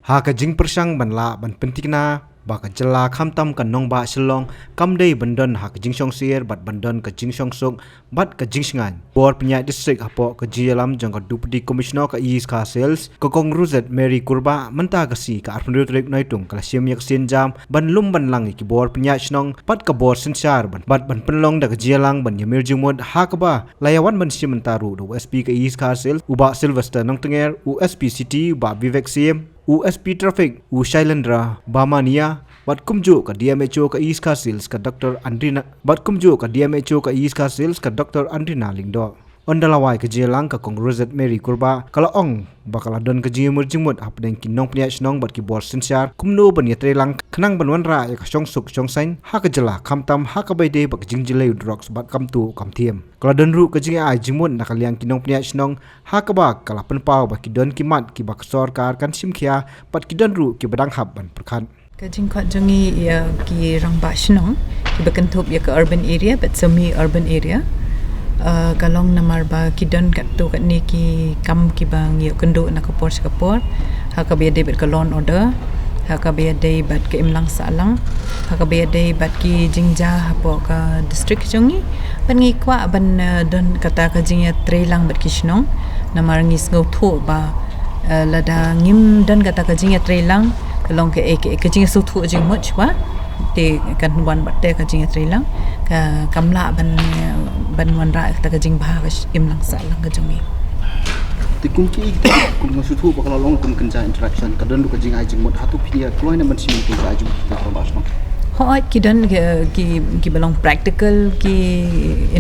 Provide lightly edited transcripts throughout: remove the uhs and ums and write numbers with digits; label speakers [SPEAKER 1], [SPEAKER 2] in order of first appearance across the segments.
[SPEAKER 1] Ha ka jing persang ban la ban pentikna ba ka jela kham tam kan nong ba shilong kam dei bandon ha ka jing shong sier bat bandon ka jing shong suk bat ka jing shngan bor pnya district apo ka jialam jang ka deputy commissioner ka east ka sales ka kong ruzet mary kurba manta ka si ka arpun trek noi tung ka siam yak sin jam ban lum ban lang ki bor pnya shnong pat ka bor sinchar ban penlong da ka jialang ban yamir jumod ha ka ba layawan ban simantaru do sp ka east ka sales uba sylvester nong tenger usp city ba vivek sim USP Traffic, Shailendra, Bamania, Bat Kumjo ka DMHO ka East Castles ka Dr. Andrina, Bat Kumjo ka DMHO ka East Castles ka Dr. Andrina Lingdo. Ondalawai ka jelang ka Congressat Mary Kurba kala ong bakala don ka jimur jingmut apdeng kinong pnya snong bat ki bor sinchar kumno ban yetre lang khnang banwan ra ya ka song suk song sain ha ka jela khamtam ha ka baide bak jingjilei drugs bat kamtu kamthiam kala don ru ka jinga ai jimut nakaliang kinong pnya snong ha ka ba kala penpau ba ki don ki mat ki bak sarkar kan simkhia bat ki don ru ki badang hab ban perkhan
[SPEAKER 2] Kajing kot jungi ya ki rang ba snong ki bakentup ya ke urban area but semi urban area kalong namar ba kidon kat tu kat ni ki kam ki bang yo kendo nak kapor ha ka be de bet kalon order ha ka be de bat ke imlang salang ha ka be de bat ki jingja hapo ka district jongi ban ngi kwa ban don kata ka jingya trelang bat ki snong namar ngis ngau tho ba lada ngim don kata ka jingya trelang kalong ke ke jingya su tho jing much wa te kan wan batte ka jing trilang ka kamla ban wan ra ta ka jing ba im lang sa lang ka jungi
[SPEAKER 3] ti kum ki kum su thu ba kala long kum kan ja interaction ka dan lu ka jing ai jing mod hatu pia kloina man simin tu ga ju ta ba asma
[SPEAKER 2] hoi ki dan ki belong practical ki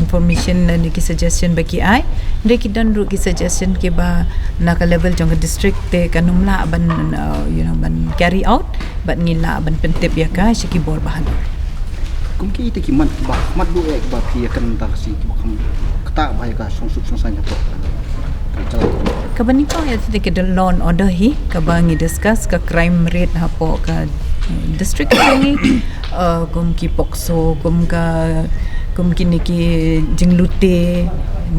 [SPEAKER 2] information and ki suggestion ba ki ai de ki dan ru ki suggestion ki ba na ka level jong district te kanumla ban ban carry out ban ngila ban pentep ya ka shi ki bor bahan
[SPEAKER 3] kum ki te ki man ba mat du ek ba pia kan ta si ki ba kam kata ba ka song suk song sanya to
[SPEAKER 2] kabani ko ya te ke law and order hi ka ba ngi discuss ka crime rate hapo ka district ni kum ki pokso kum kini ki jinglute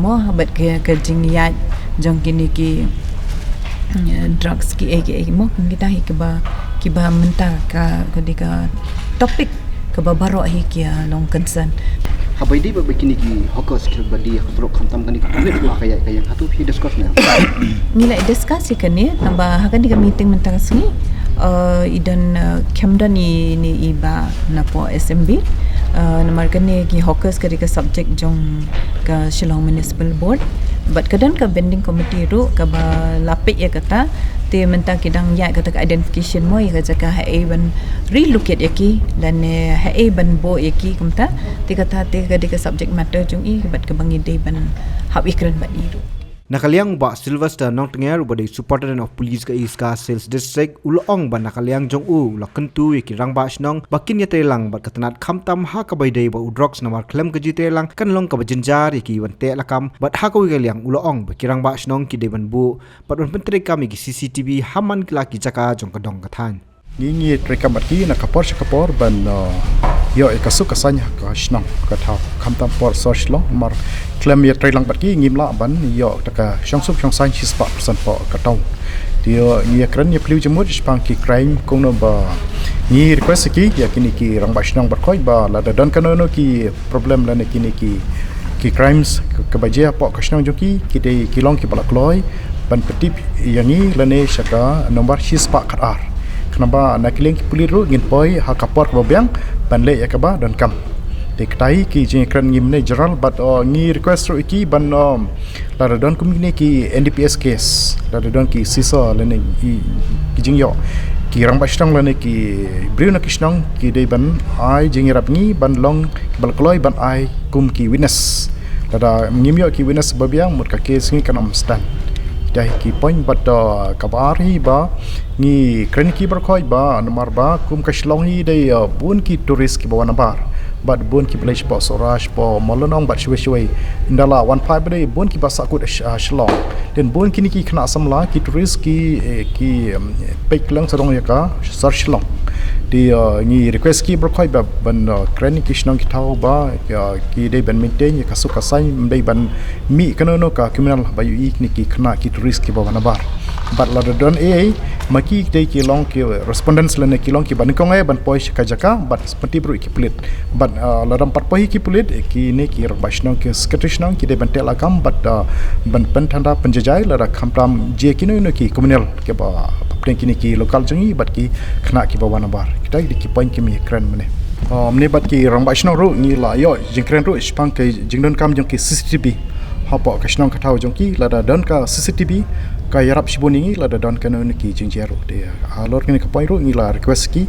[SPEAKER 2] mo habat ke jingyat jong kini ki drugs ki mo kita hi ki ba mentar ka dika topik ka baro hi ki long concern
[SPEAKER 3] habai di ba kini ki hokos ki badi khadro khamtam kani ka ne dua kaya hatu phi discuss na
[SPEAKER 2] nila discuss kan ni namba hakan di meeting mentar sini idan kemda ni iba na po SMB namar kani ki hawkers ka subject jong ka Shillong Municipal Board but kadan ka bending committee ru ka ba lapik ya kata te mentang kidang ya kata ka identification mo ya ka ha ban relocate yaki dan ha ban bo yaki kumta te kata te ka subject matter jong i but ka bangi de ban hab ikran ba iru
[SPEAKER 1] Nakaliang ba Sylvester nong tenger ubade superintendent of police ka East ka sales district ulong ba nakaliang jong u lakentu ki rang ba snong bakin ya telang ba katanat khamtam ha ka baide ba udrox namar klem ka jitelang kan long ka bajinjar ki wante lakam bat ha ka wigaliang ulong ba kirang ba snong ki deban bu bat on pentri kami ki CCTV haman kila ki jaka jong ka dong ka than
[SPEAKER 4] ngi rekam ki na kapor ban yo ekasuk kasanya ka snong ka thau khamtam por social mar klem ya trailang batki ngimla ban yo taka syangsuk syangsang 4% po katau dia ngi kran ya pliu jemut spang ki crime kong no ba ngi request ki ya kini ki rang basnang berkoi ba la dan kanono ki problem la kini ki crimes ke baje po kasnang joki ki de kilong ki pala kloi ban petip yang ni lane syaka nomor 4 karar kenapa nak kileng ki puliru ngin poi ha kapor ka babyang ban le ya ka ba dan kam diktai ki jing kran ngim ne general but ngi request ro ki ban la don kumini ki NDPS case la don ki sisa lene ki jing yo ki rang bashtang lene ki briuna kishnang ki de ban ai jing rap ngi ban long bal kloi ban ai kum ki witness la ngim yo ki witness babiang mut ka case ngi kan stand dai ki point but kabari ba ngi kran ki berkhoi ba nomor ba kum ka shlong hi de bun ki tourist ki bawa nabar bat bun ki place po soraj po molonong bat shwe indala 15 bade bun ki basakut shlong den bun kini ki khna samla ki tourist ki peklang sarong yaka sar shlong di ngi request ki berkhoi ba ban kran ki shnong ki thau ba ki de ban maintain ka su ka sai dei ban mi kanono ka criminal ba yu ik ni ki khna ki tourist ki bawa nabar bat la don maki dei ki long ki respondents lene ki long ki ban kong ban poi kajaka bat seperti bro ki pulit bat laram pat poi ki pulit ki ne ki rabashnong ki sketrishnong ki de ban tel akam bat ban pentanda penjajai lara khampram je ki no ki communal ke ba plen ki ne ki lokal jangi bat ki khna ki ba wanabar kita ki point ki mi kran mane mne bat ki rambashnong ro ni la yo jingkren ro spang ke jingdon kam jong ki CCTV hapo kashnong khathau jong ki lada don ka CCTV ka yarap sibuni la da don kana ki jingjero de alor ni ka poiro ni la request ki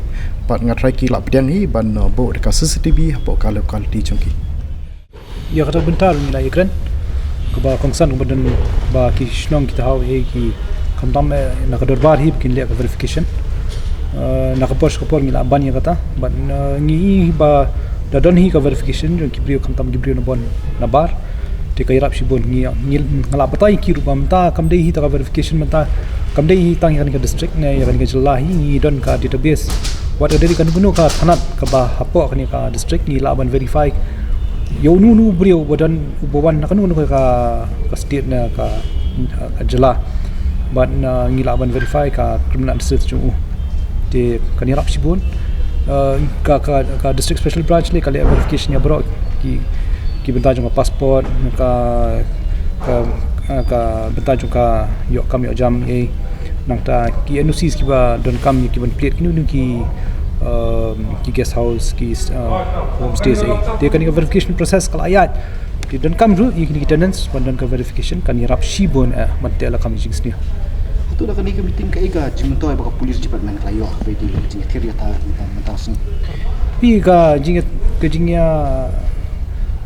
[SPEAKER 4] pat ngatrai ki la pidang ni ban bo de ka CCTV hapo ka lokal ti jongki
[SPEAKER 5] ya kata bentar ni la ikran ke ba kongsan kemudian ba ki shnong kita hau ki kamdam na ka dorbar hi kin le ka verification na ka pos ko por ni la ban ya kata ban ni ba da don hi ka verification jong ki brio kamtam gi brio na bon na bar te ka yarap sibon ni ngala patai ki rupa mta kam dei hi ta verification mta kam dei hi tang kan ka district ne ya kan ka jilla hi ni don ka database wat ada kan gunu ka thanat ka ba hapo kan ka district ni la ban verify yo nu brio badan ubawan kan nu ka state na ka jilla ban ni la ban verify ka criminal district ju te kan yarap sibon ka district special branch le ka le verification ya bro ki bentar jong pasport ka bentar jong ka yo kam yo jam nang ta ki NOC ki ba don kam ki ban plate ki nu ki guest house ki homestay te kan verification process kala ayat ki don kam ru ki tenants ban don ka verification kan yarap shibon man te la kam jings ni
[SPEAKER 3] tu dah kini meeting ke ega jimentoi baka police department kelayo be di jing theory ta mentas ni
[SPEAKER 5] pi ka jingnya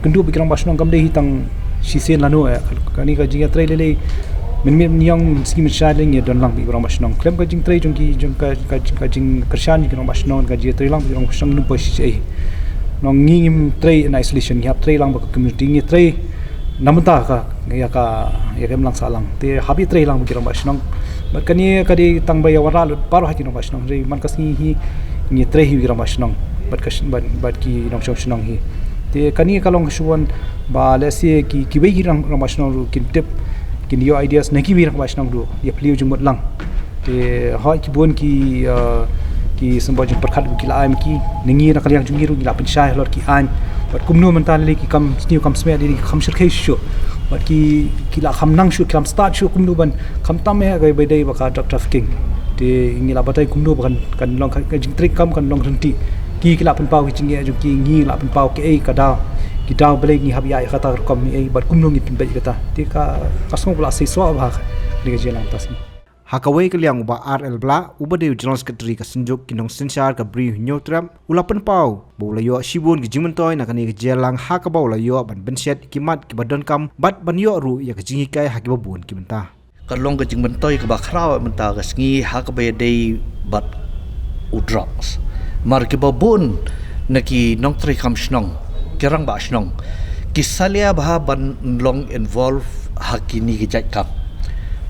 [SPEAKER 5] kendu bikiran basnong kam dei hitang sisen lanu kani ka jinga trai lele min yang skim shaling ya don lang bikiran basnong klem ka jing trai jong ka jing kershan bikiran basnong ka jing trai lang bikiran basnong nu posi ai nong ngim trai in isolation ya trai lang baka community ngi trai namta ka ya kem lang salang te habi trai lang bikiran basnong kani ka di tang baya waral paro hakin basnong rei man kas hi ngi trai hi bikiran basnong bat ki nong shong hi te kani kalong suwan ba lesi ki wei rang ramasnong ru kin tip kin yo ideas na ki rang ramasnong ru ya pliu jumot lang te ha ki bon ki sembo jing perkhat ki la am ki ningi na kalyang jungi ru la pensyai lor ki an bat kumnu mental le ki kam sniu kam sme di kam shirkai shu bat ki la kham nang shu kam start shu kumnu ban kam tam he ga be dei ba ka drug trafficking te ngi la batai kumnu ban kan long ka jing trick kam kan long renti ki la pen pau ki chinge ju ki ngi la pen pau ki ka daw bele ngi hab ya kata kom ni bat kum ngi tin be kata ti ka kasong pula sei so ba ni ga jelang tas ni
[SPEAKER 1] hakawai ke liang ba RL bla ubade general secretary ka sinjuk kinong sensar ka bri nyotram ulapan pau bolayo shibun ki jimentoi na kani jelang hakaba ulayo ban benset kimat ki badon kam bat ban yo ru ya ka jingi kai hakiba bun ki benta
[SPEAKER 6] kalong ka jimentoi ka ba khrau menta ka sngi hakaba dei bat udrox mar ke babun naki nong tri kam shnong kerang ba shnong kisalia bah ban long involve hakini ki jat kap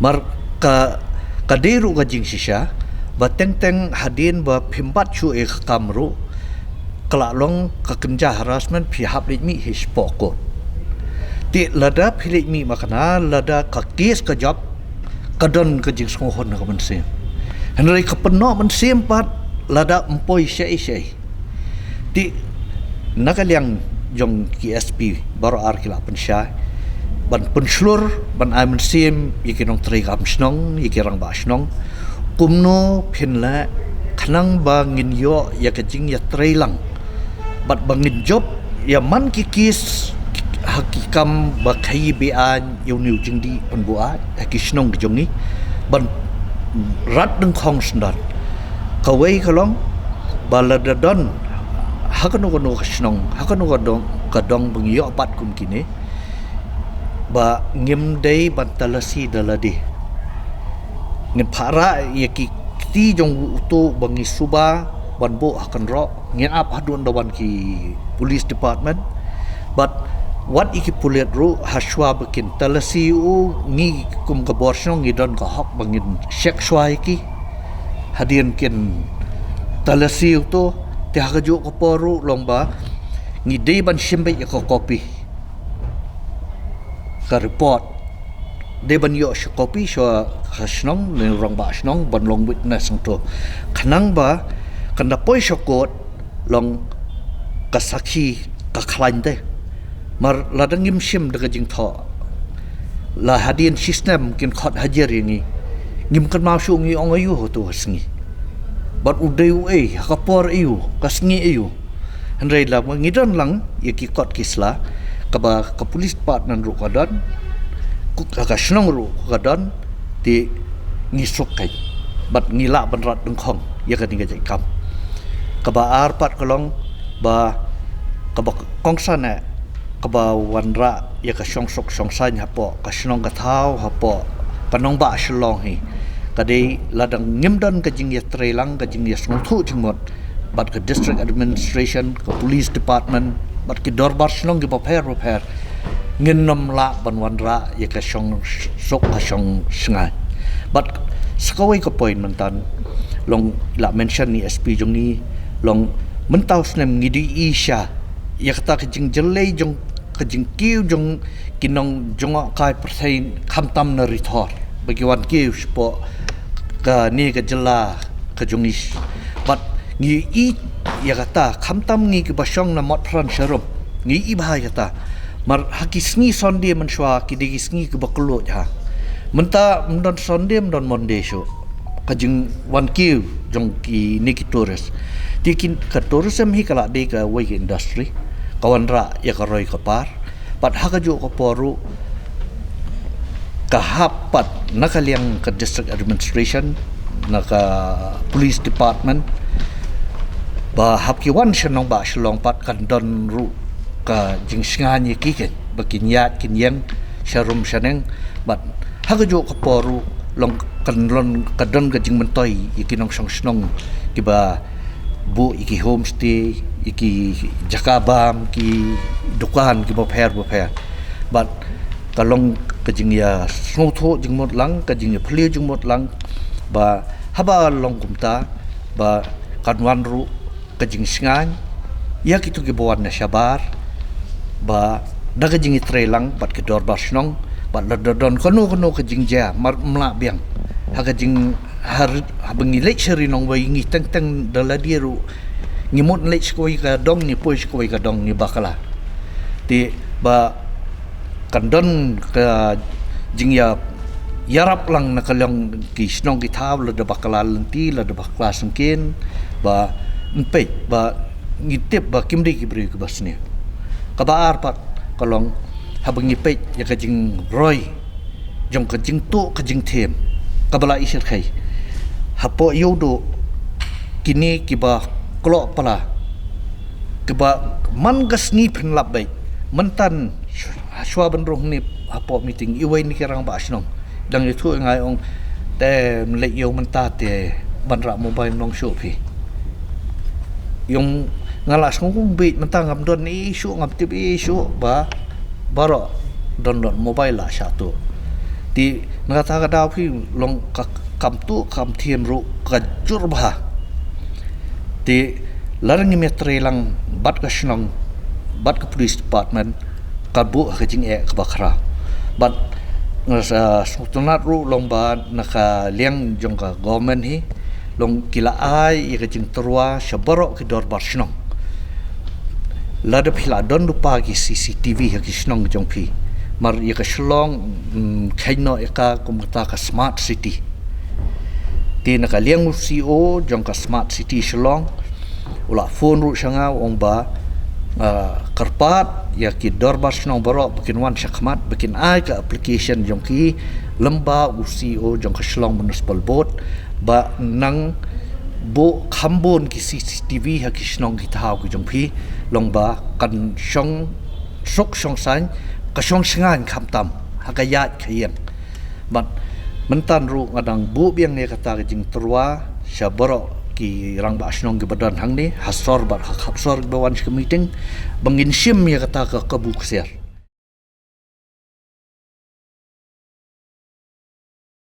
[SPEAKER 6] mar ka kaderu ka jing shisha ba teng hadin ba phimbat chu e kamru kala long ka kenja harassment phi hap mi hispoko ti lada philik mi makana lada ka kes ka job kadon ka jing song hon ka man sem henry ka penno man sem pat lada empoi syai di nakaliang jong KSP baru arkila pensyai ban penslur ban aimen sim yikinong tri kam snong yikirang ba snong kumno phinla khanang ba ngin yo ya kajing ya tri lang bat bangin job ya man kikis hakikam ba khai be an yo niu jingdi penbua hakisnong jongi ban rat deng khong sndar kawai kalong baladadon hakano kasnong hakano kadong bangyo pat kum kini ba ngim dei bantalasi daladi ngin phara yaki ti jong utu bangi suba banbo hakan ro ngin ap hadun dawan ki police department but what iki pulet ru haswa bakin talasi u ngi kum ka borsong ngidon ka hak bangin sexual ki hadian kin talasi tu tiha kajuk ko poru lomba ngidei ban simbe ko kopi ka report de ban yo kopi sho khashnong ne rong ba shnong ban long witness to khanang ba kanda poi shokot long kasaki ka khlande mar ladang ngim shim daga jing tho la hadin system kin khot hajer ngi ngim kan ma shu ngi ong ayu ho to sngi bat udeu ka por ayu kasngi ayu handai la ngi don lang yaki kot kisla ka ba ka police department ru kadan ku ka shnong ru kadan ti ngi sokai bat ngi la ban rat deng khom ya ka dinga jai kam ka ba ar pat kolong ba ka ba kong sana ka ba wan ra ya ka shong sok shong san ha po ka shnong ka thau ha po panong ba shlong hi ka dei ladang ngim don ka jing ya trelang ka jing ya song thu jing mot bat ka district administration ka police department bat ki dorbar shlong ki paper ngin nom la ban wan ra ya ka shong sok ka shong sngai bat skawai ka point man tan long la mention ni SP jong ni long mentau snem ngidi isha ya kata ka jing jelei jong ka jing kiu jong kinong jonga kai pertain khamtam na rithor bagi wan kiu spo ka ni ka jela ka jong is bat ngi i ya kata khamtam ngi ki basong na mot fran sharum ngi i bahai kata mar hakis ni sonde man shwa ki digi sngi ki baklo ha menta mdon sonde mdon monde sho ka jing wan kiu jong ki ni ki tourist tikin ka tourism hi kala de ka wai industry kawan ra ya ka roi ka par pat ha ka jo ko poru ka hapat nakaliang ka district administration naka police department ba hap ki wan shanong ba shlong pat kan don ru ka jing sngan ye ki ken bakin yat kin yang sharum shaneng bat ha ka jo ko poru long kan lon ka don ka jing mentoi ikinong shong snong ki ba bu iki homestay iki jakabam ki dukan ki boper but kalong kajing ya snotho jing mot lang kajing ya phli jing mot lang ba haba long kumta ba kanwan ru kajing sngan ya kitu ki bawan na shabar ba daga jing itre lang bat ki dor basnong bat ladon kono kajing ja mar mla biang haga jing har habangi lecture nong wai ngi teng daladiru ngi mot lech ko ka dong ni pois ko ka dong ni bakala ti ba kandon ka jingya yarap lang nakalang ki snong ki taw la de bakala lenti la de bakla sangkin ba mpe ba ngitip ba kimri ki bri ka basni ka ba arpat kalong habangi pe ya ka jing roy jong ka jing to ka jing them kabala isir khai hapo yodo kini kiba klo pala kiba man gas ni phen lap bai mentan shwa ban rong ni hapo meeting iwai ni kerang ba snong dang ni thu ngai ong te le yo menta te ban ra mobile nong shu phi yung ngala song kung bit menta ngam don ni shu ngam tip shu ba baro don mobile la sha tu ti ngata ka daw phi long kam tu kam thiem ru ka jur ba ti larang metre lang bat ka snong bat ka police department ka bu ka jing e ka bakra bat ngasa sultanat ru long ba naka liang jong ka government hi long kila ai ka jing terwa shabaro ki dor bar snong lada phila don du pa ki CCTV ha ki snong jong phi mar ya ka shlong khaino eka kumta ka smart city ti na ka liang CEO jong ka smart city shlong ula phone ru shanga ong ba karpat ya ki dorbar shnong baro bikin wan shakmat bikin ai ka application jong ki lamba CEO jong ka shlong municipal board ba nang bo khambon ki CCTV ha ki shnong ki thau ki jong phi long ba kan shong sok shong san ka shong sngan kham tam hakayat khayem bat mentan ru ngadang bu biang ne kata jing terwa syabaro ki rang ba snong ki badan hang ni hasor bar khapsor bawan meeting bangin sim ya kata ka kabuk ser